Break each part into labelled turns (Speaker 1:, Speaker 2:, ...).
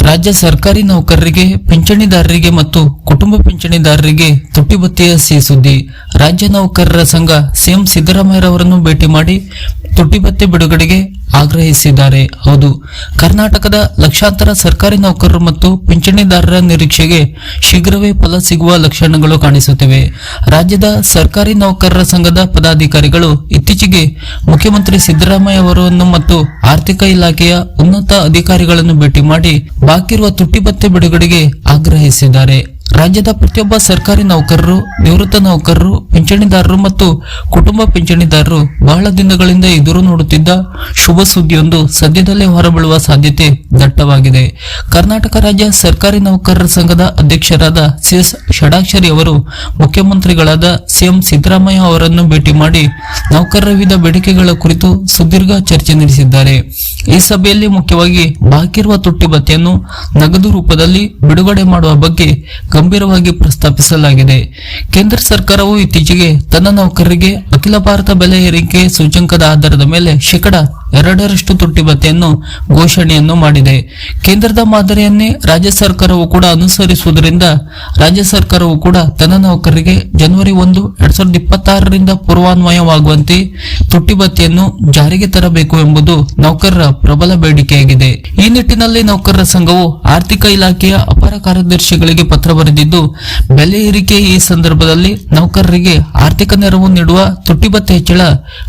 Speaker 1: ರಾಜ್ಯ ಸರ್ಕಾರಿ ನೌಕರರಿಗೆ, ಪಿಂಚಣಿದಾರರಿಗೆ ಮತ್ತು ಕುಟುಂಬ ಪಿಂಚಣಿದಾರರಿಗೆ ತುಟ್ಟಿ ಭತ್ಯೆಯ ಸಿಹಿ ಸುದ್ದಿ. ರಾಜ್ಯ ನೌಕರರ ಸಂಘ ಸಿಎಂ ಸಿದ್ದರಾಮಯ್ಯರವರನ್ನು ಭೇಟಿ ಮಾಡಿ ತುಟ್ಟಿ ಭತ್ಯೆ ಬಿಡುಗಡೆಗೆ ಆಗ್ರಹಿಸಿದ್ದಾರೆ. ಹೌದು, ಕರ್ನಾಟಕದ ಲಕ್ಷಾಂತರ ಸರ್ಕಾರಿ ನೌಕರರು ಮತ್ತು ಪಿಂಚಣಿದಾರರ ನಿರೀಕ್ಷೆಗೆ ಶೀಘ್ರವೇ ಫಲ ಸಿಗುವ ಲಕ್ಷಣಗಳು ಕಾಣಿಸುತ್ತಿವೆ. ರಾಜ್ಯದ ಸರ್ಕಾರಿ ನೌಕರರ ಸಂಘದ ಪದಾಧಿಕಾರಿಗಳು ಇತ್ತೀಚೆಗೆ ಮುಖ್ಯಮಂತ್ರಿ ಸಿದ್ದರಾಮಯ್ಯ ಅವರನ್ನು ಮತ್ತು ಆರ್ಥಿಕ ಇಲಾಖೆಯ ಉನ್ನತ ಅಧಿಕಾರಿಗಳನ್ನು ಭೇಟಿ ಮಾಡಿ ಬಾಕಿ ಇರುವ ತುಟ್ಟಿ ಭತ್ಯೆ ಬಿಡುಗಡೆಗೆ ಆಗ್ರಹಿಸಿದ್ದಾರೆ. ರಾಜ್ಯದ ಪ್ರತಿಯೊಬ್ಬ ಸರ್ಕಾರಿ ನೌಕರರು, ನಿವೃತ್ತ ನೌಕರರು, ಪಿಂಚಣಿದಾರರು ಮತ್ತು ಕುಟುಂಬ ಪಿಂಚಣಿದಾರರು ಬಹಳ ದಿನಗಳಿಂದ ಎದುರು ನೋಡುತ್ತಿದ್ದ ಶುಭ ಸುದ್ದಿಯೊಂದು ಸದ್ಯದಲ್ಲೇ ಹೊರಬೀಳುವ ಸಾಧ್ಯತೆ ದಟ್ಟವಾಗಿದೆ. ಕರ್ನಾಟಕ ರಾಜ್ಯ ಸರ್ಕಾರಿ ನೌಕರರ ಸಂಘದ ಅಧ್ಯಕ್ಷರಾದ ಸಿಎಸ್ ಷಡಾಕ್ಷರಿ ಅವರು ಮುಖ್ಯಮಂತ್ರಿಗಳಾದ ಸಿಎಂ ಸಿದ್ದರಾಮಯ್ಯ ಅವರನ್ನು ಭೇಟಿ ಮಾಡಿ ನೌಕರರ ವಿವಿಧ ಬೇಡಿಕೆಗಳ ಕುರಿತು ಸುದೀರ್ಘ ಚರ್ಚೆ ನಡೆಸಿದ್ದಾರೆ. ಈ ಸಭೆಯಲ್ಲಿ ಮುಖ್ಯವಾಗಿ ಬಾಕಿ ಇರುವ ತುಟ್ಟಿ ಭತ್ಯೆಯನ್ನು ನಗದು ರೂಪದಲ್ಲಿ ಬಿಡುಗಡೆ ಮಾಡುವ ಬಗ್ಗೆ ಗಂಭೀರವಾಗಿ ಪ್ರಸ್ತಾಪಿಸಲಾಗಿದೆ. ಕೇಂದ್ರ ಸರ್ಕಾರವು ಇತ್ತೀಚೆಗೆ ತನ್ನ ನೌಕರರಿಗೆ ಅಖಿಲ ಭಾರತ ಬೆಲೆ ಏರಿಕೆ ಸೂಚ್ಯಂಕದ ಆಧಾರದ ಮೇಲೆ ಶೇಕಡ 2% ತುಟ್ಟಿ ಭತ್ಯೆಯನ್ನು ಘೋಷಣೆಯನ್ನು ಮಾಡಿದೆ. ಕೇಂದ್ರದ ಮಾದರಿಯನ್ನೇ ರಾಜ್ಯ ಸರ್ಕಾರವು ಕೂಡ ಅನುಸರಿಸುವುದರಿಂದ ರಾಜ್ಯ ಸರ್ಕಾರವು ಕೂಡ ತನ್ನ ನೌಕರರಿಗೆ ಜನವರಿ 1, 2026ರಿಂದ ಪೂರ್ವಾನ್ವಯವಾಗುವಂತೆ ತುಟ್ಟಿ ಭತ್ಯೆಯನ್ನು ಜಾರಿಗೆ ತರಬೇಕು ಎಂಬುದು ನೌಕರರ ಪ್ರಬಲ ಬೇಡಿಕೆಯಾಗಿದೆ. ಈ ನಿಟ್ಟಿನಲ್ಲಿ ನೌಕರರ ಸಂಘವು ಆರ್ಥಿಕ ಇಲಾಖೆಯ ಅಪರ ಕಾರ್ಯದರ್ಶಿಗಳಿಗೆ ಪತ್ರ ಬರೆದಿದ್ದು, ಬೆಲೆ ಏರಿಕೆ ಈ ಸಂದರ್ಭದಲ್ಲಿ ನೌಕರರಿಗೆ ಆರ್ಥಿಕ ನೆರವು ನೀಡುವ ತುಟ್ಟಿ ಭತ್ಯೆ ಹೆಚ್ಚಳ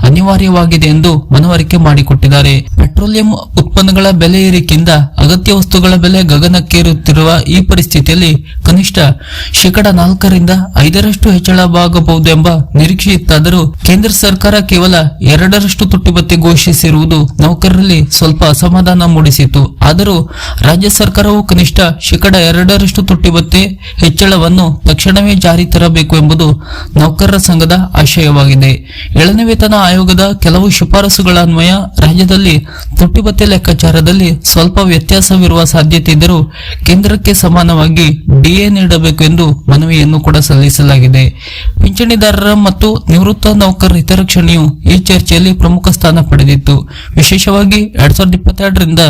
Speaker 1: ಅನಿವಾರ್ಯವಾಗಿದೆ ಎಂದು ಮನವರಿಕೆ ಮಾಡಿಕೊಟ್ಟಿದ್ದಾರೆ. ಪೆಟ್ರೋಲಿಯಂ ಉತ್ಪನ್ನಗಳ ಬೆಲೆ ಏರಿಕೆಯಿಂದ ಅಗತ್ಯ ವಸ್ತುಗಳ ಬೆಲೆ ಗಗನಕ್ಕೇರುತ್ತಿರುವ ಈ ಪರಿಸ್ಥಿತಿಯಲ್ಲಿ ಕನಿಷ್ಠ ಶೇಕಡ 4ರಿಂದ 5% ಹೆಚ್ಚಳವಾಗಬಹುದು ಎಂಬ ನಿರೀಕ್ಷೆ ಇತ್ತಾದರೂ ಕೇಂದ್ರ ಸರ್ಕಾರ ಕೇವಲ 2% ತುಟ್ಟಿ ಭತ್ಯೆ ಘೋಷಿಸಿರುವುದು ನೌಕರರಲ್ಲಿ ಸ್ವಲ್ಪ ಅಸಮಾಧಾನ ಮೂಡಿಸಿತು. ಆದರೂ ರಾಜ್ಯ ಸರ್ಕಾರವು ಕನಿಷ್ಠ ಶೇಕಡ 2% ತುಟ್ಟಿ ಭತ್ಯೆ ಹೆಚ್ಚಳವನ್ನು ತಕ್ಷಣವೇ ಜಾರಿ ತರಬೇಕು ಎಂಬುದು ನೌಕರರ ಸಂಘದ ಆಶಯವಾಗಿದೆ. 7ನೇ ವೇತನ ಆಯೋಗದ ಕೆಲವು ಶಿಫಾರಸುಗಳ ಅನ್ವಯ ರಾಜ್ಯದಲ್ಲಿ ತುಟ್ಟಿ ಭತ್ಯೆ ಲೆಕ್ಕಾಚಾರದಲ್ಲಿ ಸ್ವಲ್ಪ ವ್ಯತ್ಯಾಸವಿರುವ ಸಾಧ್ಯತೆ ಇದ್ದರೂ ಕೇಂದ್ರಕ್ಕೆ ಸಮಾನವಾಗಿ ಡಿಎ ನೀಡಬೇಕು ಎಂದು ಮನವಿಯನ್ನು ಕೂಡ ಸಲ್ಲಿಸಲಾಗಿದೆ. ಪಿಂಚಣಿದಾರರ ಮತ್ತು ನಿವೃತ್ತ ನೌಕರರ ಹಿತರಕ್ಷಣೆಯು ಈ ಚರ್ಚೆಯಲ್ಲಿ ಪ್ರಮುಖ ಸ್ಥಾನ ಪಡೆದಿತ್ತು. ವಿಶೇಷವಾಗಿ 2022ರಿಂದ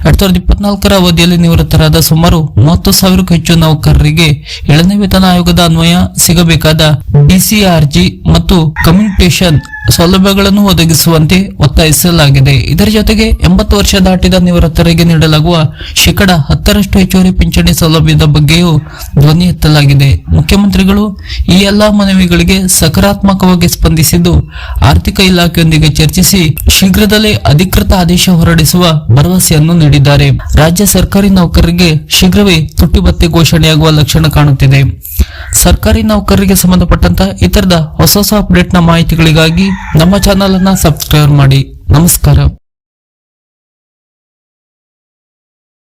Speaker 1: 2024ರ ಅವಧಿಯಲ್ಲಿ ನಿವೃತ್ತರಾದ ಸುಮಾರು 30,000ಕ್ಕೂ ಹೆಚ್ಚು ನೌಕರರಿಗೆ 7ನೇ ವೇತನ ಆಯೋಗದ ಅನ್ವಯ ಸಿಗಬೇಕಾದ ಡಿಸಿಆರ್ಜಿ ಮತ್ತು ಕಮ್ಯುಟೇಷನ್ ಸೌಲಭ್ಯಗಳನ್ನು ಒದಗಿಸುವಂತೆ ಒತ್ತಾಯಿಸಲಾಗಿದೆ. ಇದರ ಜೊತೆಗೆ 80 ವರ್ಷ ದಾಟಿದ ನಿವೃತ್ತರಿಗೆ ನೀಡಲಾಗುವ ಶೇಕಡ 10% ಹೆಚ್ಚುವರಿ ಪಿಂಚಣಿ ಸೌಲಭ್ಯದ ಬಗ್ಗೆಯೂ ಧ್ವನಿ ಎತ್ತಲಾಗಿದೆ. ಮುಖ್ಯಮಂತ್ರಿಗಳು ಈ ಎಲ್ಲಾ ಮನವಿಗಳಿಗೆ ಸಕಾರಾತ್ಮಕವಾಗಿ ಸ್ಪಂದಿಸಿದ್ದು, ಆರ್ಥಿಕ ಇಲಾಖೆಯೊಂದಿಗೆ ಚರ್ಚಿಸಿ ಶೀಘ್ರದಲ್ಲೇ ಅಧಿಕೃತ ಆದೇಶ ಹೊರಡಿಸುವ ಭರವಸೆಯನ್ನು ನೀಡಿದ್ದಾರೆ. ರಾಜ್ಯ ಸರ್ಕಾರಿ ನೌಕರರಿಗೆ ಶೀಘ್ರವೇ ತುಟ್ಟಿ ಭತ್ಯೆ ಘೋಷಣೆಯಾಗುವ ಲಕ್ಷಣ ಕಾಣುತ್ತಿದೆ. ಸರ್ಕಾರಿ ನೌಕರರಿಗೆ ಸಂಬಂಧಪಟ್ಟಂತ ಇತರದ ಹೊಸ ಅಪ್ಡೇಟ್ನ ಮಾಹಿತಿಗಳಿಗಾಗಿ ನಮ್ಮ ಚಾನೆಲ್ ಅನ್ನ ಸಬ್ಸ್ಕ್ರೈಬ್ ಮಾಡಿ. ನಮಸ್ಕಾರ.